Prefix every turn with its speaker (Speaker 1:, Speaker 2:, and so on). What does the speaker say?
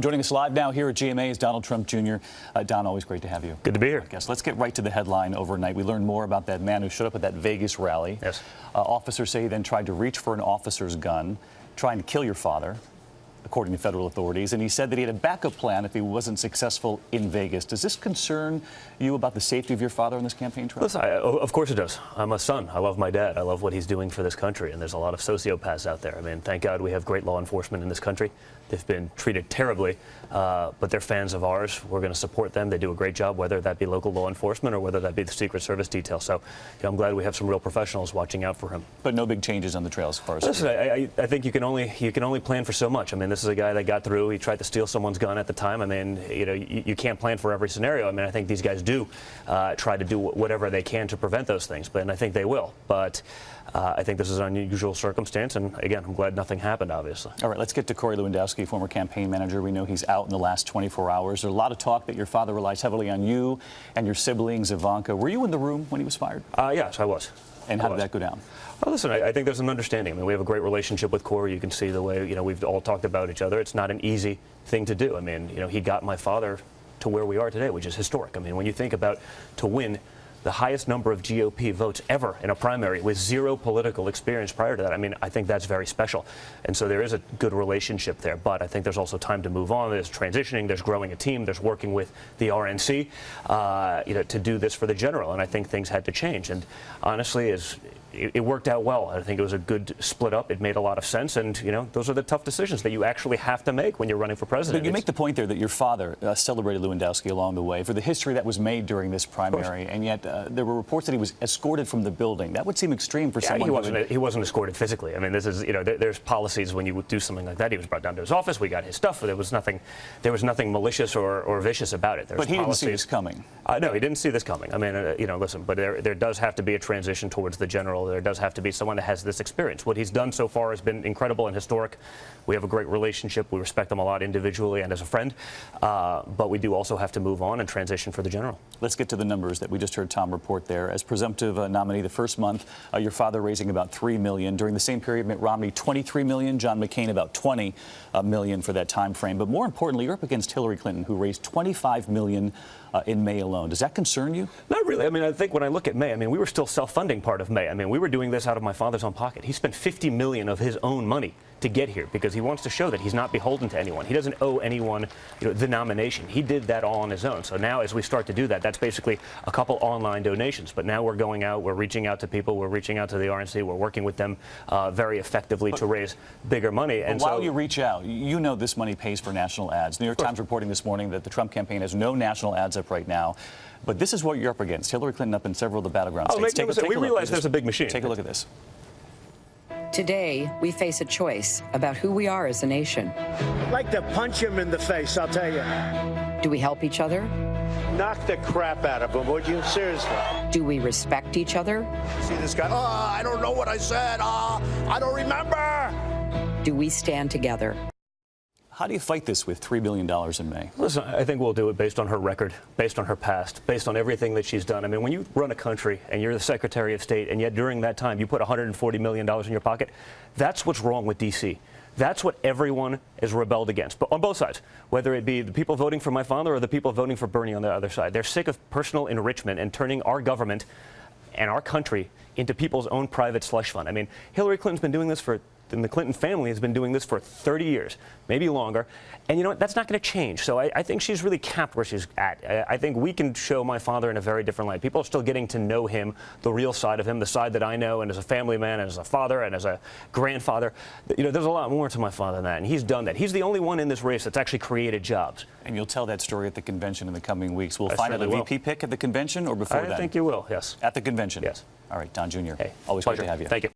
Speaker 1: Joining us live now here at GMA is Donald Trump Jr. Don, always great to have you.
Speaker 2: Good to be here.
Speaker 1: I guess let's get right to the headline overnight. We learned more about that man who showed up at that Vegas rally.
Speaker 2: Yes.
Speaker 1: Officers say he then tried to reach for an officer's gun, trying to kill your father, according to federal authorities. And he said that he had a backup plan if he wasn't successful in Vegas. Does this concern you about the safety of your father on this campaign trail?
Speaker 2: Listen, of course it does. I'm a son. I love my dad. I love what he's doing for this country. And there's a lot of sociopaths out there. I mean, thank God we have great law enforcement in this country. They've been treated terribly, but they're fans of ours. We're going to support them. They do a great job, whether that be local law enforcement or whether that be the Secret Service detail. So I'm glad we have some real professionals watching out for him.
Speaker 1: But no big changes on the trail as far as...
Speaker 2: Listen, I think you can only plan for so much. I mean, this is a guy that got through. He tried to steal someone's gun at the time. I mean, you can't plan for every scenario. I mean, I think these guys do try to do whatever they can to prevent those things, and I think they will. But I think this is an unusual circumstance, and again, I'm glad nothing happened, obviously.
Speaker 1: All right, let's get to Corey Lewandowski, former campaign manager. We know he's out in the last 24 hours. There's a lot of talk that your father relies heavily on you and your siblings, Ivanka. Were you in the room when he was fired?
Speaker 2: Yes, I was.
Speaker 1: And how did that go down?
Speaker 2: Well, listen, I think there's an understanding. I mean, we have a great relationship with Corey. You can see the way, we've all talked about each other. It's not an easy thing to do. I mean, he got my father to where we are today, which is historic. I mean, when you think about to win the highest number of GOP votes ever in a primary with zero political experience prior to that. I mean, I think that's very special. And so there is a good relationship there. But I think there's also time to move on. There's transitioning. There's growing a team. There's working with the RNC, to do this for the general. And I think things had to change. And honestly, it worked out well. I think it was a good split up. It made a lot of sense. And, those are the tough decisions that you actually have to make when you're running for president.
Speaker 1: But you make the point there that your father celebrated Lewandowski along the way for the history that was made during this primary. And yet there were reports that he was escorted from the building. That would seem extreme for someone.
Speaker 2: He wasn't escorted physically. I mean, this is, there's policies when you would do something like that. He was brought down to his office. We got his stuff. There was nothing malicious or vicious about it.
Speaker 1: But he didn't see this coming.
Speaker 2: No, he didn't see this coming. I mean, listen, but there does have to be a transition towards the general. There does have to be someone that has this experience. What he's done so far has been incredible and historic. We have a great relationship. We respect him a lot individually and as a friend. But we do also have to move on and transition for the general.
Speaker 1: Let's get to the numbers that we just heard Tom report there. As presumptive nominee the first month, your father raising about $3 million. During the same period, Mitt Romney, $23 million. John McCain, about $20 million for that time frame. But more importantly, you're up against Hillary Clinton, who raised $25 million in May alone. Does that concern you?
Speaker 2: Not really. I mean, I think when I look at May, I mean, we were still self-funding part of May. I mean, we were doing this out of my father's own pocket. He spent $50 million of his own money to get here because he wants to show that he's not beholden to anyone. He doesn't owe anyone the nomination. He did that all on his own. So now as we start to do that, that's basically a couple online donations. But now we're going out, we're reaching out to people, we're reaching out to the RNC, we're working with them very effectively to raise bigger money.
Speaker 1: And while you reach out, this money pays for national ads. New York Times reporting this morning that the Trump campaign has no national ads up right now. But this is what you're up against. Hillary Clinton up in several of the battleground states.
Speaker 2: We realize there's a big machine.
Speaker 1: Take a look at this.
Speaker 3: Today, we face a choice about who we are as a nation.
Speaker 4: I'd like to punch him in the face, I'll tell you.
Speaker 3: Do we help each other?
Speaker 4: Knock the crap out of him, would you? Seriously.
Speaker 3: Do we respect each other?
Speaker 4: See this guy? I don't know what I said. I don't remember.
Speaker 3: Do we stand together?
Speaker 1: How do you fight this with $3 billion in May?
Speaker 2: Listen, I think we'll do it based on her record, based on her past, based on everything that she's done. I mean, when you run a country and you're the Secretary of State, and yet during that time you put $140 million in your pocket, that's what's wrong with D.C. That's what everyone has rebelled against, but on both sides, whether it be the people voting for my father or the people voting for Bernie on the other side. They're sick of personal enrichment and turning our government and our country into people's own private slush fund. I mean, Hillary Clinton's been doing this and the Clinton family has been doing this for 30 years, maybe longer. And you know what? That's not going to change. So I think she's really capped where she's at. I think we can show my father in a very different light. People are still getting to know him, the real side of him, the side that I know, and as a family man, and as a father, and as a grandfather. There's a lot more to my father than that, and he's done that. He's the only one in this race that's actually created jobs.
Speaker 1: And you'll tell that story at the convention in the coming weeks. We'll find out the VP pick at the convention or before that?
Speaker 2: I think you will, yes.
Speaker 1: At the convention?
Speaker 2: Yes.
Speaker 1: All right, Don Jr.
Speaker 2: Hey,
Speaker 1: always
Speaker 2: pleasure.
Speaker 1: great to have you.
Speaker 2: Thank you.